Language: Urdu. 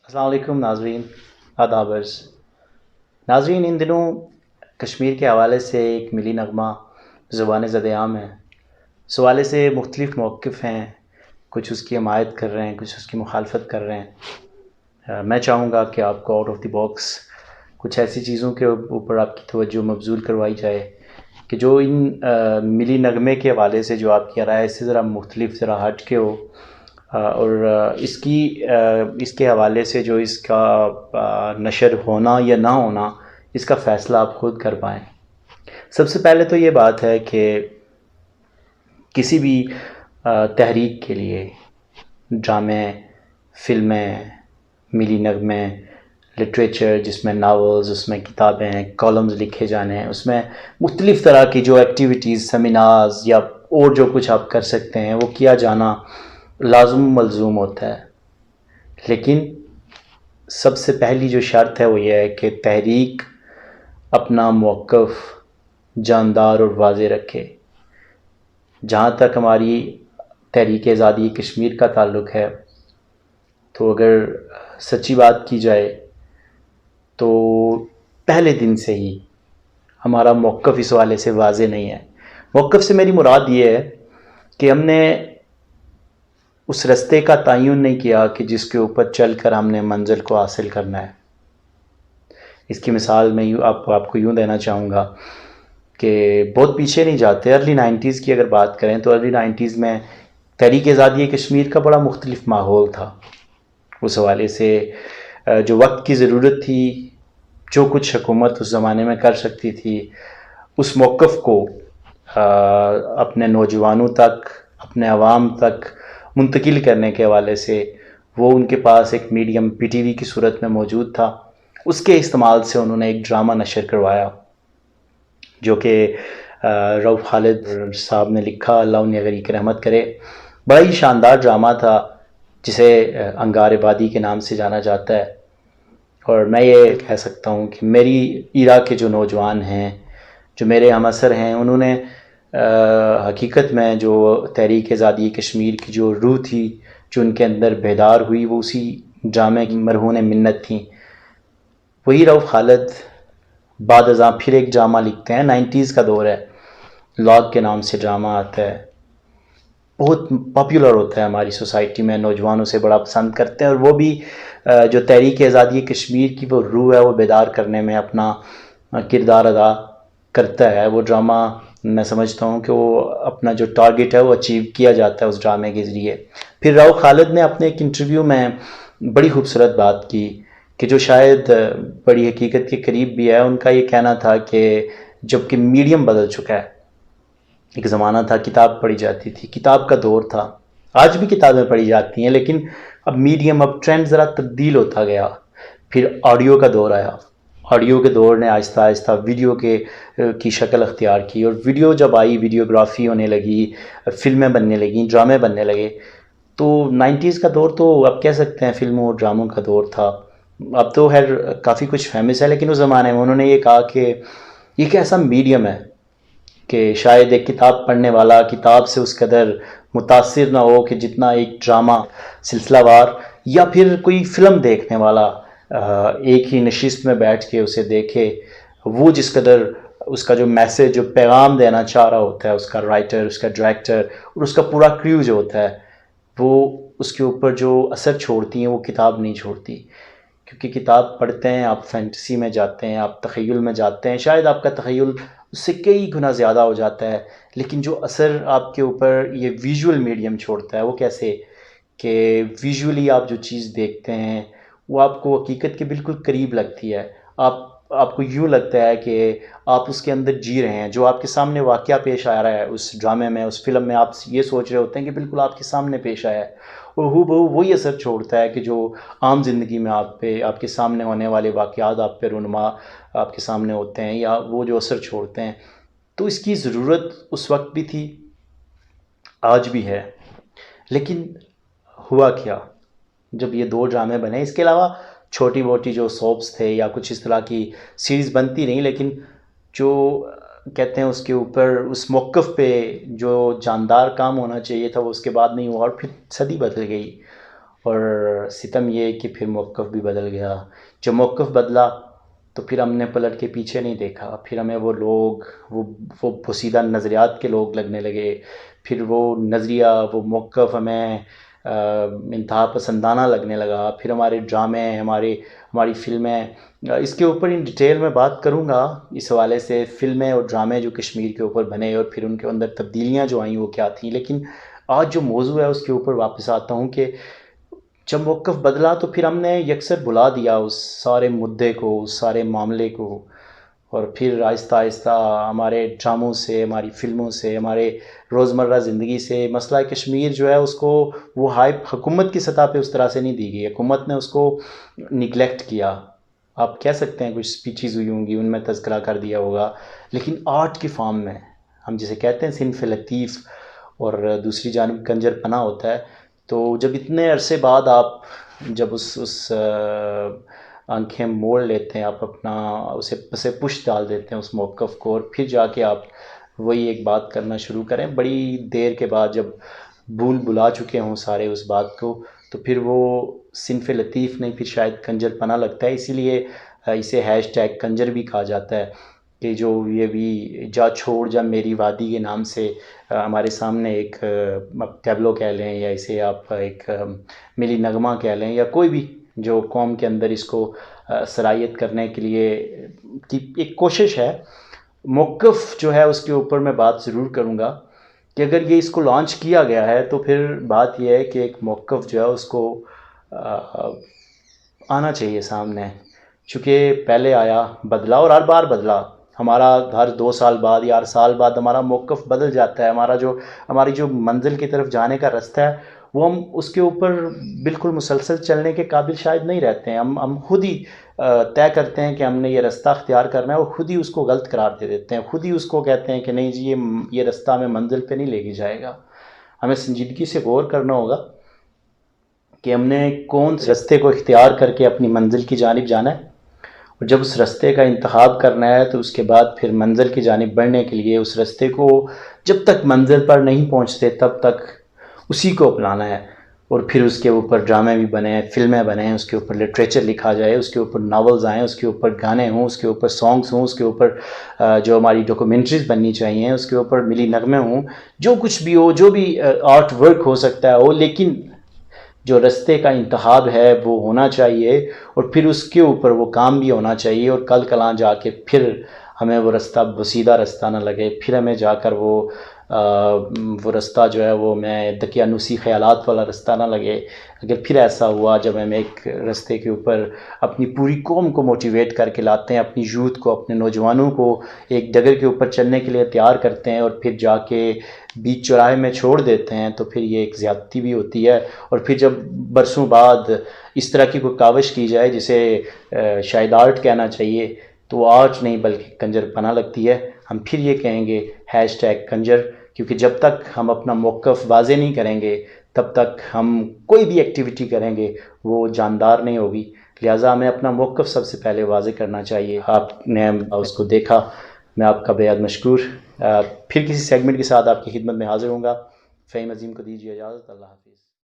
السلام علیکم ناظرین، آداب عرض۔ ناظرین، ان دنوں کشمیر کے حوالے سے ایک ملی نغمہ زبان زد عام ہے۔ اس حوالے سے مختلف موقف ہیں، کچھ اس کی حمایت کر رہے ہیں، کچھ اس کی مخالفت کر رہے ہیں۔ میں چاہوں گا کہ آپ کو آؤٹ آف دی باکس کچھ ایسی چیزوں کے اوپر آپ کی توجہ مبذول کروائی جائے کہ جو ان ملی نغمے کے حوالے سے جو آپ کی رائے سے ذرا مختلف، ذرا ہٹ کے ہو، اور اس کے حوالے سے جو اس کا نشر ہونا یا نہ ہونا، اس کا فیصلہ آپ خود کر پائیں۔ سب سے پہلے تو یہ بات ہے کہ کسی بھی تحریک کے لیے ڈرامے، فلمیں، ملی نغمے، لٹریچر جس میں ناولز، اس میں کتابیں، کالمز لکھے جانے ہیں، اس میں مختلف طرح کی جو ایکٹیویٹیز، سیمینارز یا اور جو کچھ آپ کر سکتے ہیں وہ کیا جانا لازم ملزوم ہوتا ہے۔ لیکن سب سے پہلی جو شرط ہے وہ یہ ہے کہ تحریک اپنا موقف جاندار اور واضح رکھے۔ جہاں تک ہماری تحریک آزادی کشمیر کا تعلق ہے، تو اگر سچی بات کی جائے تو پہلے دن سے ہی ہمارا موقف اس حوالے سے واضح نہیں ہے۔ موقف سے میری مراد یہ ہے کہ ہم نے اس رستے کا تعین نہیں کیا کہ جس کے اوپر چل کر ہم نے منزل کو حاصل کرنا ہے۔ اس کی مثال میں آپ کو یوں دینا چاہوں گا کہ بہت پیچھے نہیں جاتے، ارلی 90s کی اگر بات کریں تو ارلی 90s میں تحریک آزادی کشمیر کا بڑا مختلف ماحول تھا۔ اس حوالے سے جو وقت کی ضرورت تھی، جو کچھ حکومت اس زمانے میں کر سکتی تھی، اس موقف کو اپنے نوجوانوں تک، اپنے عوام تک منتقل کرنے کے حوالے سے وہ ان کے پاس ایک میڈیم پی ٹی وی کی صورت میں موجود تھا۔ اس کے استعمال سے انہوں نے ایک ڈرامہ نشر کروایا جو کہ رؤف خالد صاحب نے لکھا، اللہ انہیں غریق رحمت کرے۔ بڑا ہی شاندار ڈرامہ تھا جسے انگار بادی کے نام سے جانا جاتا ہے۔ اور میں یہ کہہ سکتا ہوں کہ میری ایرا کے جو نوجوان ہیں، جو میرے ہم عصر ہیں، انہوں نے حقیقت میں جو تحریک آزادی کشمیر کی جو روح تھی، جو ان کے اندر بیدار ہوئی، وہ اسی ڈرامے کی مرہون منت تھیں۔ وہی رؤف خالد بعد ازاں پھر ایک ڈرامہ لکھتے ہیں، 90s کا دور ہے، لاگ کے نام سے ڈرامہ آتا ہے، بہت پاپولر ہوتا ہے ہماری سوسائٹی میں، نوجوانوں سے بڑا پسند کرتے ہیں، اور وہ بھی جو تحریک آزادی کشمیر کی وہ روح ہے وہ بیدار کرنے میں اپنا کردار ادا کرتا ہے۔ وہ ڈرامہ میں سمجھتا ہوں کہ وہ اپنا جو ٹارگٹ ہے وہ اچیو کیا جاتا ہے اس ڈرامے کے ذریعے۔ پھر رؤف خالد نے اپنے ایک انٹرویو میں بڑی خوبصورت بات کی کہ جو شاید بڑی حقیقت کے قریب بھی ہے۔ ان کا یہ کہنا تھا کہ جب کہ میڈیم بدل چکا ہے، ایک زمانہ تھا کتاب پڑھی جاتی تھی، کتاب کا دور تھا، آج بھی کتابیں پڑھی جاتی ہیں، لیکن اب میڈیم، اب ٹرینڈ ذرا تبدیل ہوتا گیا۔ پھر آڈیو کا دور آیا، آڈیو کے دور نے آہستہ آہستہ ویڈیو کی شکل اختیار کی، اور ویڈیو جب آئی، ویڈیوگرافی ہونے لگی، فلمیں بننے لگیں، ڈرامے بننے لگے۔ تو 90s کا دور تو اب کہہ سکتے ہیں فلموں اور ڈراموں کا دور تھا۔ اب تو خیر کافی کچھ فیمس ہے، لیکن اس زمانے میں انہوں نے یہ کہا کہ یہ ایک ایسا میڈیم ہے کہ شاید ایک کتاب پڑھنے والا کتاب سے اس قدر متاثر نہ ہو کہ جتنا ایک ڈرامہ سلسلہ وار یا پھر کوئی فلم دیکھنے والا ایک ہی نشست میں بیٹھ کے اسے دیکھے، وہ جس قدر اس کا جو میسیج، جو پیغام دینا چاہ رہا ہوتا ہے، اس کا رائٹر، اس کا ڈائریکٹر اور اس کا پورا کریو جو ہوتا ہے، وہ اس کے اوپر جو اثر چھوڑتی ہیں وہ کتاب نہیں چھوڑتی۔ کیونکہ کتاب پڑھتے ہیں آپ، فینٹیسی میں جاتے ہیں، آپ تخیل میں جاتے ہیں، شاید آپ کا تخیل اس سے کئی گنا زیادہ ہو جاتا ہے، لیکن جو اثر آپ کے اوپر یہ ویژول میڈیم چھوڑتا ہے وہ کیسے کہ ویژولی آپ جو چیز دیکھتے ہیں وہ آپ کو حقیقت کے بالکل قریب لگتی ہے۔ آپ کو یوں لگتا ہے کہ آپ اس کے اندر جی رہے ہیں، جو آپ کے سامنے واقعہ پیش آ رہا ہے اس ڈرامے میں، اس فلم میں، آپ یہ سوچ رہے ہوتے ہیں کہ بالکل آپ کے سامنے پیش آیا ہے، اور ہو بہو وہی اثر چھوڑتا ہے کہ جو عام زندگی میں آپ کے سامنے ہونے والے واقعات آپ پہ رونما آپ کے سامنے ہوتے ہیں، یا وہ جو اثر چھوڑتے ہیں۔ تو اس کی ضرورت اس وقت بھی تھی، آج بھی ہے۔ لیکن ہوا کیا جب یہ دو ڈرامے بنے؟ اس کے علاوہ چھوٹی موٹی جو سوپس تھے یا کچھ اس طرح کی سیریز بنتی رہیں، لیکن جو کہتے ہیں اس کے اوپر اس موقف پہ جو جاندار کام ہونا چاہیے تھا وہ اس کے بعد نہیں ہوا، اور پھر صدی بدل گئی، اور ستم یہ کہ پھر موقف بھی بدل گیا. جب موقف بدلا تو پھر ہم نے پلٹ کے پیچھے نہیں دیکھا. پھر ہمیں وہ لوگ وہ پوسیدہ نظریات کے لوگ لگنے لگے. پھر وہ نظریہ وہ موقف ہمیں انتہا پسندانہ لگنے لگا. پھر ہمارے ڈرامے ہماری فلمیں، اس کے اوپر ان ڈیٹیل میں بات کروں گا اس حوالے سے. فلمیں اور ڈرامے جو کشمیر کے اوپر بنے اور پھر ان کے اندر تبدیلیاں جو آئیں وہ کیا تھیں. لیکن آج جو موضوع ہے اس کے اوپر واپس آتا ہوں کہ جب موقف بدلا تو پھر ہم نے یکسر بھلا دیا اس سارے مدعے کو، اس سارے معاملے کو. اور پھر آہستہ آہستہ ہمارے ڈراموں سے، ہماری فلموں سے، ہمارے روزمرہ زندگی سے مسئلہ کشمیر جو ہے اس کو وہ ہائپ حکومت کی سطح پہ اس طرح سے نہیں دی گئی. حکومت نے اس کو نگلیکٹ کیا. آپ کہہ سکتے ہیں کچھ اسپیچز ہوئی ہوں گی ان میں تذکرہ کر دیا ہوگا، لیکن آرٹ کی فارم میں ہم جسے کہتے ہیں صنف لطیف اور دوسری جانب کنجر پنا ہوتا ہے. تو جب اتنے عرصے بعد آپ جب اس آنکھیں موڑ لیتے ہیں، آپ اپنا اسے پسے پش ڈال دیتے ہیں اس موقف کو، اور پھر جا کے آپ وہی ایک بات کرنا شروع کریں بڑی دیر کے بعد، جب بھول بلا چکے ہوں سارے اس بات کو، تو پھر وہ صنف لطیف نہیں، پھر شاید کنجر پنا لگتا ہے. اسی لیے اسے ہیش ٹیگ کنجر بھی کہا جاتا ہے کہ جو یہ بھی جا چھوڑ جا میری وادی کے نام سے ہمارے سامنے ایک ٹیبلو کہہ لیں، یا اسے آپ ایک ملی نغمہ کہہ لیں، یا کوئی بھی جو قوم کے اندر اس کو صلاحیت کرنے کے لیے کی ایک کوشش ہے. موقف جو ہے اس کے اوپر میں بات ضرور کروں گا کہ اگر یہ اس کو لانچ کیا گیا ہے تو پھر بات یہ ہے کہ ایک موقف جو ہے اس کو آنا چاہیے سامنے، چونکہ پہلے آیا بدلا اور ہر بار بدلا. ہمارا ہر 2 سال بعد یا ہر سال بعد ہمارا موقف بدل جاتا ہے. ہماری جو منزل کی طرف جانے کا رستہ ہے وہ ہم اس کے اوپر بالکل مسلسل چلنے کے قابل شاید نہیں رہتے ہیں. ہم خود ہی طے کرتے ہیں کہ ہم نے یہ رستہ اختیار کرنا ہے اور خود ہی اس کو غلط قرار دے دیتے ہیں. خود ہی اس کو کہتے ہیں کہ نہیں جی یہ رستہ ہمیں منزل پہ نہیں لے کے جائے گا. ہمیں سنجیدگی سے غور کرنا ہوگا کہ ہم نے کون سے رستے کو اختیار کر کے اپنی منزل کی جانب جانا ہے، اور جب اس رستے کا انتخاب کرنا ہے تو اس کے بعد پھر منزل کی جانب بڑھنے کے لیے اس رستے کو جب تک منزل پر نہیں پہنچتے تب تک اسی کو اپنانا ہے. اور پھر اس کے اوپر ڈرامے بھی بنے، فلمیں بنیں، اس کے اوپر لٹریچر لکھا جائے، اس کے اوپر ناولز آئیں، اس کے اوپر گانے ہوں، اس کے اوپر سانگز ہوں، اس کے اوپر جو ہماری ڈاکومنٹریز بننی چاہیے، اس کے اوپر ملی نغمے ہوں، جو کچھ بھی ہو، جو بھی آرٹ ورک ہو سکتا ہے ہو، لیکن جو رستے کا انتخاب ہے وہ ہونا چاہیے اور پھر اس کے اوپر وہ کام بھی ہونا چاہیے. اور کل کلاں جا کے پھر ہمیں وہ رستہ بسیدہ رستہ نہ لگے، پھر ہمیں جا کر وہ رستہ جو ہے وہ میں دقیانوسی خیالات والا رستہ نہ لگے. اگر پھر ایسا ہوا جب ہم ایک رستے کے اوپر اپنی پوری قوم کو موٹیویٹ کر کے لاتے ہیں، اپنی یوتھ کو، اپنے نوجوانوں کو ایک ڈگر کے اوپر چلنے کے لیے تیار کرتے ہیں، اور پھر جا کے بیچ چوراہے میں چھوڑ دیتے ہیں، تو پھر یہ ایک زیادتی بھی ہوتی ہے. اور پھر جب برسوں بعد اس طرح کی کوئی کاوش کی جائے جسے شاید آرٹ کہنا چاہیے، تو وہ آرٹ نہیں بلکہ کنجر پنا لگتی ہے. ہم پھر یہ کہیں گے ہیش ٹیگ کنجر، کیونکہ جب تک ہم اپنا موقف واضح نہیں کریں گے تب تک ہم کوئی بھی ایکٹیویٹی کریں گے وہ جاندار نہیں ہوگی. لہٰذا ہمیں اپنا موقف سب سے پہلے واضح کرنا چاہیے. آپ نے اس کو دیکھا، میں آپ کا بے حد مشکور. پھر کسی سیگمنٹ کے ساتھ آپ کی خدمت میں حاضر ہوں گا. فہیم عظیم کو دیجیے اجازت. اللہ حافظ.